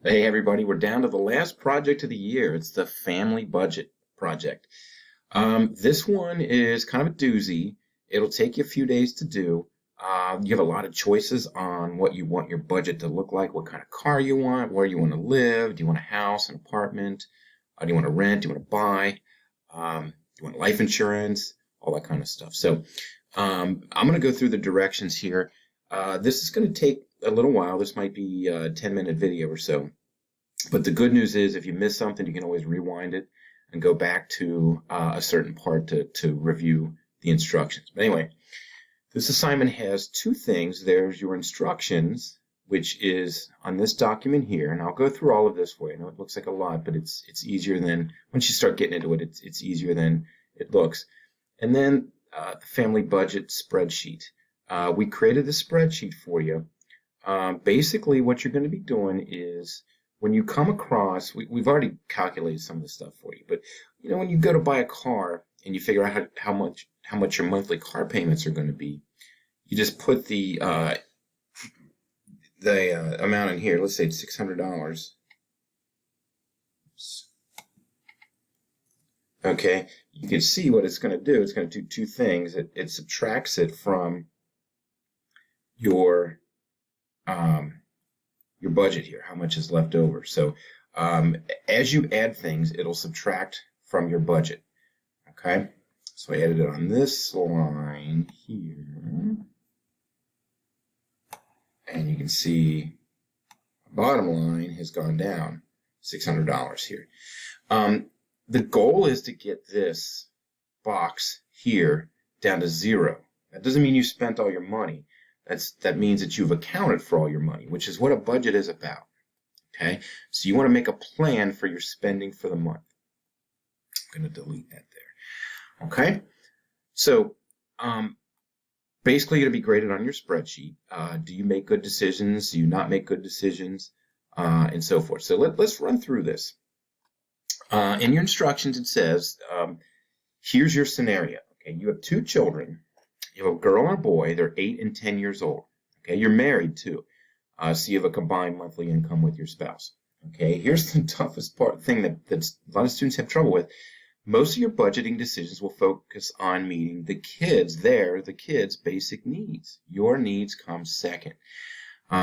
Hey everybody, we're down to the last project of the year. It's the family budget project. This one is kind of a doozy. It'll take you a few days to do. You have a lot of choices on what you want your budget to look like, what kind of car you want, where you want to live. Do you want a house, an apartment? Do you want to rent? Do you want to buy? Do you want life insurance? All that kind of stuff. So I'm going to go through the directions here. This is going to take a little while. This might be a 10-minute video or so. But the good news is if you miss something, you can always rewind it and go back to a certain part to review the instructions. But anyway, this assignment has two things. There's your instructions, which is on this document here, and I'll go through all of this for you. I know it looks like a lot, but it's easier than, once you start getting into it, it's easier than it looks. And then the family budget spreadsheet. We created the spreadsheet for you. Basically, what you're going to be doing is when you come across, we've already calculated some of the stuff for you, but you know when you go to buy a car and you figure out how much your monthly car payments are going to be, you just put the amount in here. Let's say it's $600. Okay, you can see what it's going to do. It's going to do two things. It subtracts it from your budget here, how much is left over. So as you add things, it'll subtract from your budget. Okay, so I added it on this line here, and you can see the bottom line has gone down $600 here. The goal is to get this box here down to zero. That doesn't mean you spent all your money. That means that you've accounted for all your money, which is what a budget is about. Okay, so you want to make a plan for your spending for the month. I'm going to delete that there. Okay, so basically, you're going to be graded on your spreadsheet. Do you make good decisions? Do you not make good decisions? And so forth. So let's run through this. In your instructions, it says, here's your scenario. Okay, you have two children. You have a girl and a boy. They're 8 and 10 years old. Okay, you're married too, so you have a combined monthly income with your spouse. Okay, here's the toughest thing that a lot of students have trouble with. Most of your budgeting decisions will focus on meeting the kids' basic needs. Your needs come second.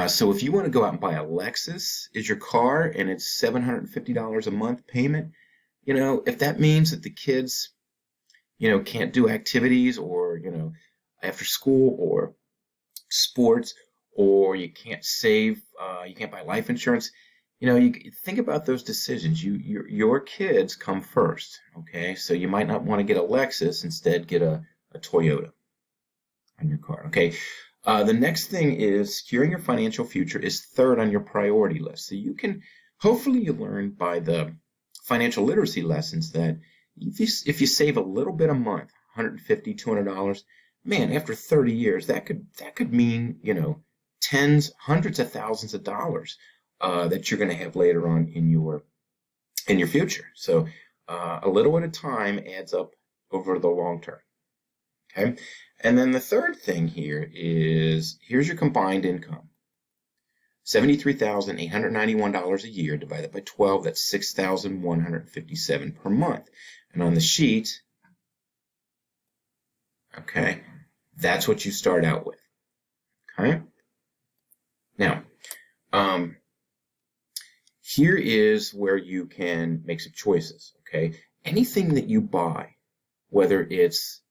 So if you want to go out and buy a Lexus as your car and it's $750 a month payment, you know, if that means that the kids, you know, can't do activities or, you know, after school or sports, or you can't save, you can't buy life insurance, you know, you think about those decisions. Your kids come first, okay? So you might not want to get a Lexus, instead get a Toyota on your car, okay? The next thing is securing your financial future is third on your priority list. So you can, hopefully you learn by the financial literacy lessons that if you save a little bit a month, $150, $200, man, after 30 years, that could mean, you know, hundreds of thousands of dollars that you're going to have later on in your future. So a little at a time adds up over the long term. Okay, and then the third thing here is, here's your combined income. $73,891 a year divided by 12, that's $6,157 per month. And on the sheet, okay, that's what you start out with. Okay, now here is where you can make some choices. Okay, anything that you buy, whether it's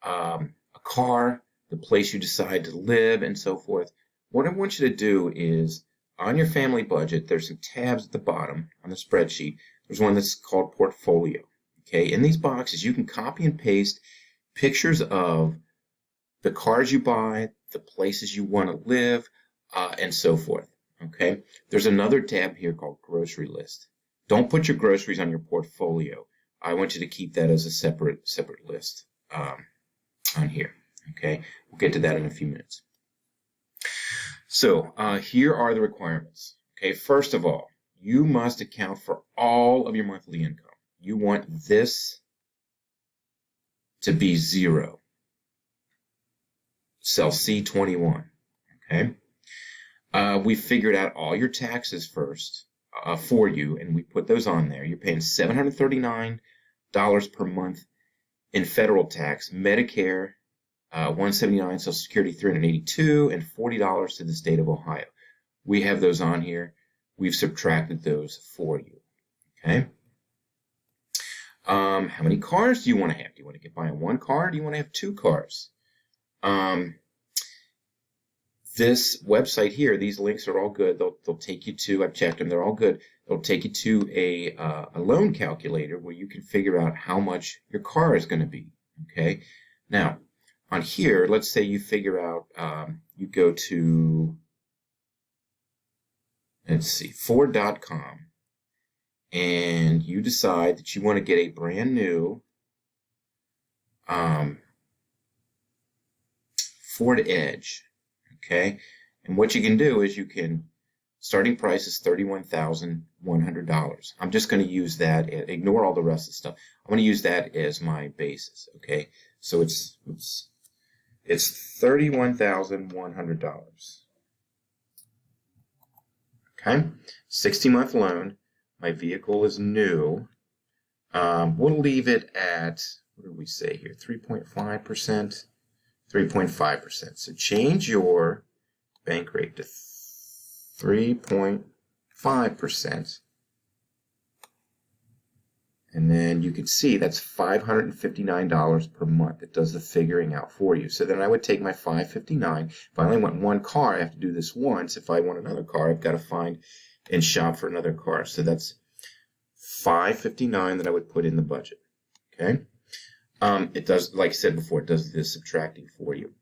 a car, the place you decide to live, and so forth, what I want you to do is, on your family budget, there's some tabs at the bottom on the spreadsheet. There's one that's called portfolio. Okay, in these boxes, you can copy and paste pictures of the cars you buy, the places you want to live, and so forth. Okay, there's another tab here called grocery list. Don't put your groceries on your portfolio. I want you to keep that as a separate list on here. Okay, we'll get to that in a few minutes. So here are the requirements. Okay, first of all, you must account for all of your monthly income. You want this to be zero. Cell C21. Okay. We figured out all your taxes first. for you, and we put those on there. You're paying $739 per month in federal tax, Medicare $179, Social Security $382, and $40 to the state of Ohio. We have those on here. We've subtracted those for you. Okay. How many cars do you want to have? Do you want to get by on one car? Or do you want to have two cars? This website here, these links are all good. They'll take you to, I've checked them, they're all good. They'll take you to a loan calculator where you can figure out how much your car is going to be. Okay. Now, on here, let's say you figure out, you go to, let's see, Ford.com, and you decide that you want to get a brand new Ford Edge. Okay, and what you can do is starting price is $31,100. I'm just going to use that, ignore all the rest of the stuff. I'm going to use that as my basis. Okay, so it's $31,100. Okay, 60-month loan. My vehicle is new. We'll leave it at, what did we say here? 3.5%. 3.5%. So change your bank rate to 3.5%. And then you can see that's $559 per month. It does the figuring out for you. So then I would take my $559. If I only want one car, I have to do this once. If I want another car, I've got to find and shop for another car. So that's $559 that I would put in the budget. Okay. It does, like I said before, it does this subtracting for you.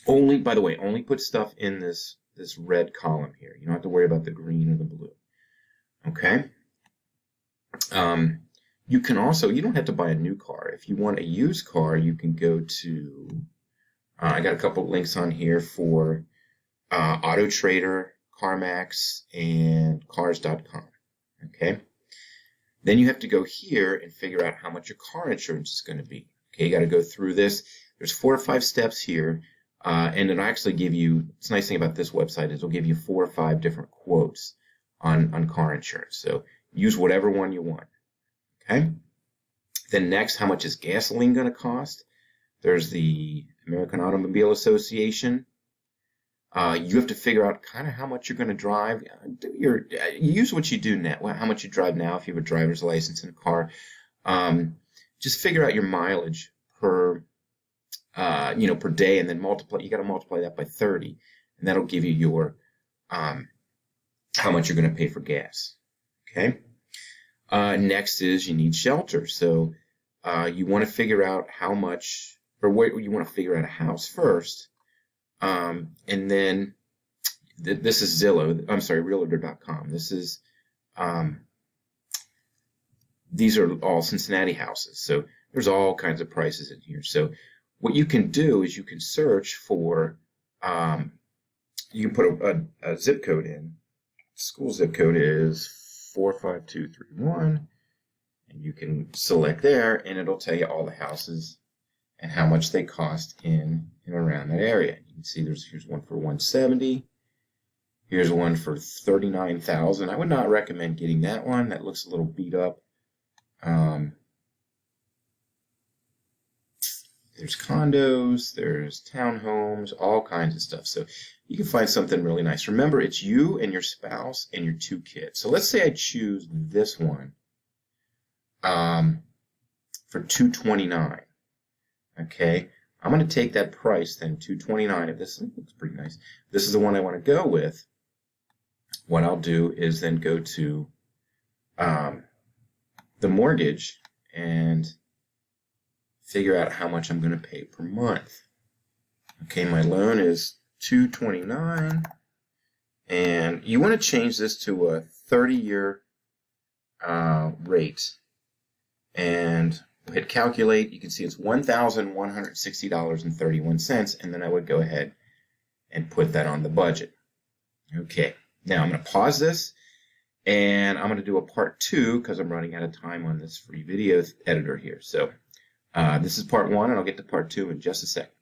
Only, by the way, only put stuff in this red column here. You don't have to worry about the green or the blue. Okay? You can also, you don't have to buy a new car. If you want a used car, you can go to, I got a couple links on here for Auto Trader, CarMax, and Cars.com. Okay? Then you have to go here and figure out how much your car insurance is going to be. Okay, you got to go through this. There's 4 or 5 steps here, and it'll actually give you, it's a nice thing about this website is it'll give you 4 or 5 different quotes on car insurance. So use whatever one you want. Okay. Then next, how much is gasoline going to cost? There's the American Automobile Association. You have to figure out kind of how much you're going to drive. Use what you do now, how much you drive now if you have a driver's license in a car. Just figure out your mileage per day, and then multiply. You got to multiply that by 30, and that'll give you your how much you're going to pay for gas. Okay. Next is you need shelter. So you want to figure out how much, or what you want to figure out a house first. And then this is Zillow. I'm sorry, Realtor.com. This is these are all Cincinnati houses. So there's all kinds of prices in here. So what you can do is you can search for you can put a zip code in. School zip code is 45231, and you can select there, and it'll tell you all the houses and how much they cost in and around that area. You can see here's one for 170. Here's one for 39,000. I would not recommend getting that one. That looks a little beat up. There's condos, there's townhomes, all kinds of stuff. So you can find something really nice. Remember, it's you and your spouse and your 2 kids. So let's say I choose this one for $229. Okay, I'm going to take that price then, $229. If this looks pretty nice, this is the one I want to go with. What I'll do is then go to the mortgage and figure out how much I'm going to pay per month. Okay, my loan is $229, and you want to change this to a 30-year rate. And we'll hit calculate. You can see it's $1,160.31, and then I would go ahead and put that on the budget. Okay, now I'm going to pause this, and I'm going to do a part 2 because I'm running out of time on this free video editor here. So this is part 1, and I'll get to part 2 in just a second.